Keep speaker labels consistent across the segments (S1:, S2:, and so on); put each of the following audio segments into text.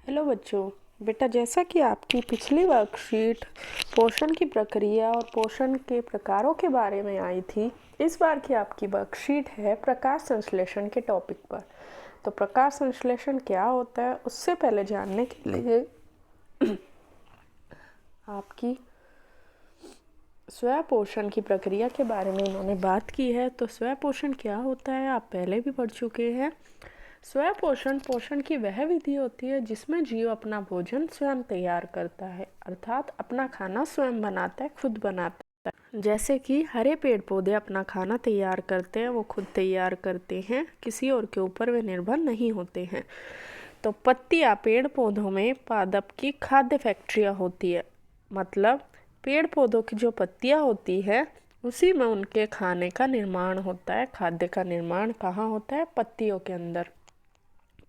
S1: Hello बच्चों। बेटा, जैसा कि आपकी पिछली वर्कशीट पोषण की प्रक्रिया और पोषण के प्रकारों के बारे में आई थी, इस बार की आपकी वर्कशीट है प्रकाश संश्लेषण के टॉपिक पर। तो प्रकाश संश्लेषण क्या होता है उससे पहले जानने के लिए आपकी स्वयं पोषण की प्रक्रिया के बारे में इन्होंने बात की है। तो स्वयं पोषण क्या होता है आप पहले भी पढ़ चुके हैं। स्वयं पोषण पोषण की वह विधि होती है जिसमें जीव अपना भोजन स्वयं तैयार करता है, अर्थात अपना खाना स्वयं बनाता है, खुद बनाता है। जैसे कि हरे पेड़ पौधे अपना खाना तैयार करते हैं, वो खुद तैयार करते हैं, किसी और के ऊपर वे निर्भर नहीं होते हैं। तो पत्तियां पेड़ पौधों में पादप की खाद्य फैक्ट्रियाँ होती है, मतलब पेड़ पौधों की जो पत्तियां होती है उसी में उनके खाने का निर्माण होता है। खाद्य का निर्माण कहाँ होता है? पत्तियों के अंदर।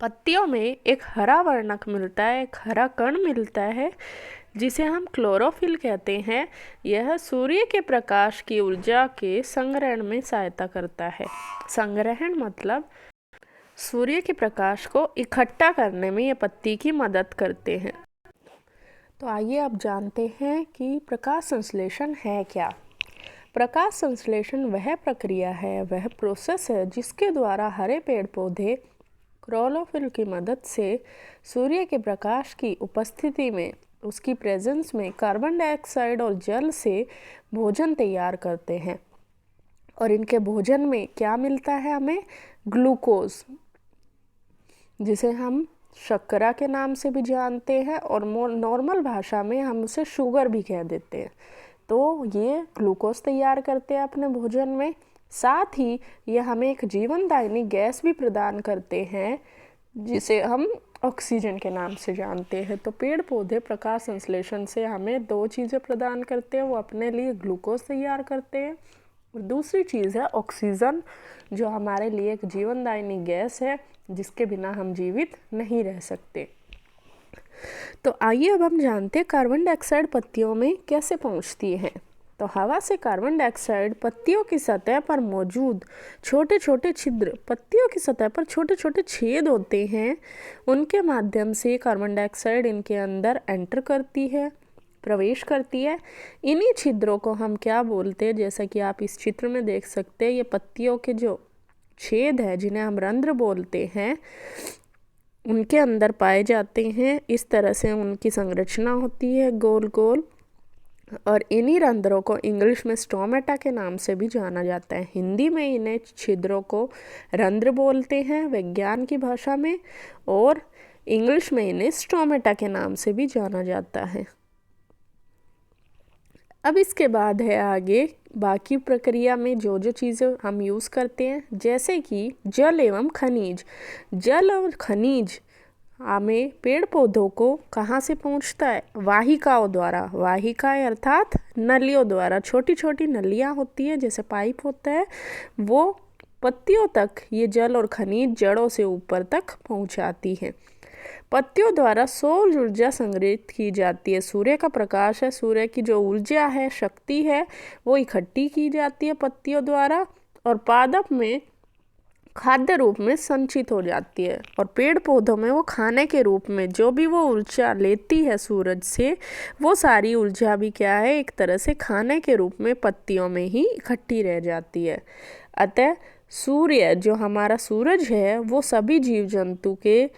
S1: पत्तियों में एक हरा वर्णक मिलता है, एक हरा कण मिलता है जिसे हम क्लोरोफिल कहते हैं। यह सूर्य के प्रकाश की ऊर्जा के संग्रहण में सहायता करता है। संग्रहण मतलब सूर्य के प्रकाश को इकट्ठा करने में यह पत्ती की मदद करते हैं। तो आइए अब जानते हैं कि प्रकाश संश्लेषण है क्या। प्रकाश संश्लेषण वह प्रक्रिया है, वह प्रोसेस है जिसके द्वारा हरे पेड़ पौधे क्लोरोफिल की मदद से सूर्य के प्रकाश की उपस्थिति में, उसकी प्रेजेंस में कार्बन डाइऑक्साइड और जल से भोजन तैयार करते हैं। और इनके भोजन में क्या मिलता है? हमें ग्लूकोज, जिसे हम शर्करा के नाम से भी जानते हैं और नॉर्मल भाषा में हम उसे शुगर भी कह देते हैं। तो ये ग्लूकोज तैयार करते हैं अपने भोजन में। साथ ही ये हमें एक जीवनदायिनी गैस भी प्रदान करते हैं जिसे हम ऑक्सीजन के नाम से जानते हैं। तो पेड़ पौधे प्रकाश संश्लेषण से हमें दो चीज़ें प्रदान करते हैं। वो अपने लिए ग्लूकोज तैयार करते हैं और दूसरी चीज़ है ऑक्सीजन, जो हमारे लिए एक जीवनदायिनी गैस है जिसके बिना हम जीवित नहीं रह सकते। तो आइए अब हम जानते हैं कार्बन डाइऑक्साइड पत्तियों में कैसे पहुंचती है। तो हवा से कार्बन डाइऑक्साइड पत्तियों की सतह पर मौजूद छोटे छोटे छिद्र, पत्तियों की सतह पर छोटे छोटे छेद होते हैं, उनके माध्यम से कार्बन डाइऑक्साइड इनके अंदर एंटर करती है, प्रवेश करती है। इन्हीं छिद्रों को हम क्या बोलते हैं? जैसा कि आप इस चित्र में देख सकते हैं, ये पत्तियों के जो छेद है जिन्हें हम रंध्र बोलते हैं, उनके अंदर पाए जाते हैं। इस तरह से उनकी संरचना होती है गोल गोल, और इन्हीं रंध्रों को इंग्लिश में स्टोमेटा के नाम से भी जाना जाता है। हिंदी में इन्हें छिद्रों को रंध्र बोलते हैं विज्ञान की भाषा में, और इंग्लिश में इन्हें स्टोमेटा के नाम से भी जाना जाता है। अब इसके बाद है आगे बाकी प्रक्रिया में जो जो चीज़ें हम यूज़ करते हैं, जैसे कि जल एवं खनिज। जल और खनिज हमें पेड़ पौधों को कहाँ से पहुँचता है? वाहिकाओं द्वारा। वाहिकाएं अर्थात नलियों द्वारा। छोटी छोटी नलियाँ होती है, जैसे पाइप होता है, वो पत्तियों तक ये जल और खनिज जड़ों से ऊपर तक पहुँचाती है। पत्तियों द्वारा सौर ऊर्जा संग्रहित की जाती है। सूर्य का प्रकाश है, सूर्य की जो ऊर्जा है, शक्ति है, वो इकट्ठी की जाती है पत्तियों द्वारा और पादप में खाद्य रूप में संचित हो जाती है। और पेड़ पौधों में वो खाने के रूप में जो भी वो ऊर्जा लेती है सूरज से, वो सारी ऊर्जा भी क्या है? एक तरह से खाने के रूप में पत्तियों में ही इकट्ठी रह जाती है। अतः सूर्य, जो हमारा सूरज है, वो सभी जीव जंतु के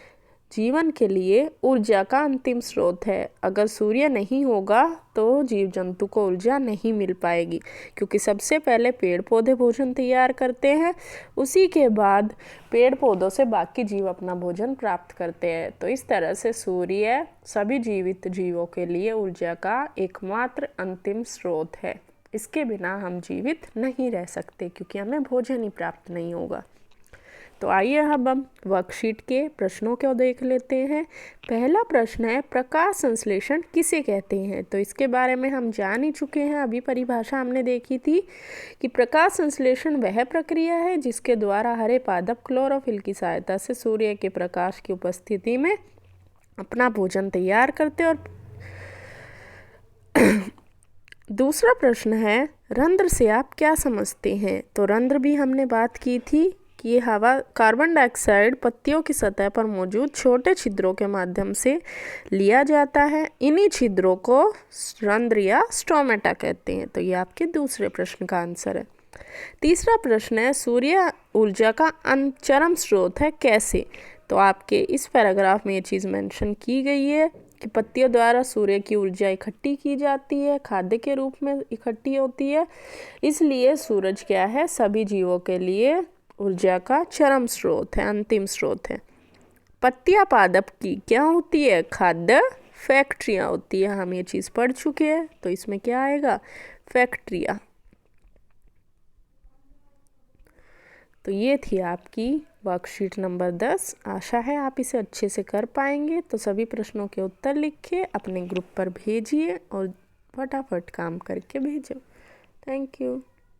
S1: जीवन के लिए ऊर्जा का अंतिम स्रोत है। अगर सूर्य नहीं होगा तो जीव जंतु को ऊर्जा नहीं मिल पाएगी, क्योंकि सबसे पहले पेड़ पौधे भोजन तैयार करते हैं, उसी के बाद पेड़ पौधों से बाकी जीव अपना भोजन प्राप्त करते हैं। तो इस तरह से सूर्य सभी जीवित जीवों के लिए ऊर्जा का एकमात्र अंतिम स्रोत है। इसके बिना हम जीवित नहीं रह सकते, क्योंकि हमें भोजन ही प्राप्त नहीं होगा। तो आइए अब हम वर्कशीट के प्रश्नों को देख लेते हैं। पहला प्रश्न है, प्रकाश संश्लेषण किसे कहते हैं? तो इसके बारे में हम जान ही चुके हैं, अभी परिभाषा हमने देखी थी कि प्रकाश संश्लेषण वह प्रक्रिया है जिसके द्वारा हरे पादप क्लोरोफिल की सहायता से सूर्य के प्रकाश की उपस्थिति में अपना भोजन तैयार करते हैं। और दूसरा प्रश्न है, रंध्र से आप क्या समझते हैं? तो रंध्र भी हमने बात की थी ये हवा कार्बन डाइऑक्साइड पत्तियों की सतह पर मौजूद छोटे छिद्रों के माध्यम से लिया जाता है। इन्हीं छिद्रों को रंध्र या स्टोमेटा कहते हैं। तो ये आपके दूसरे प्रश्न का आंसर है। तीसरा प्रश्न है, सूर्य ऊर्जा का चरम स्रोत है, कैसे? तो आपके इस पैराग्राफ में ये चीज़ मेंशन की गई है कि पत्तियों द्वारा सूर्य की ऊर्जा इकट्ठी की जाती है, खाद्य के रूप में इकट्ठी होती है। इसलिए सूरज क्या है, सभी जीवों के लिए ऊर्जा का चरम स्रोत है, अंतिम स्रोत है। पत्तियां पादप की क्या होती है? खाद्य फैक्ट्रियाँ होती है। हम ये चीज़ पढ़ चुके हैं। तो इसमें क्या आएगा? फैक्ट्रियाँ। तो ये थी आपकी वर्कशीट नंबर 10। आशा है आप इसे अच्छे से कर पाएंगे। तो सभी प्रश्नों के उत्तर लिखिए, अपने ग्रुप पर भेजिए और फटाफट काम करके भेजो। Thank you.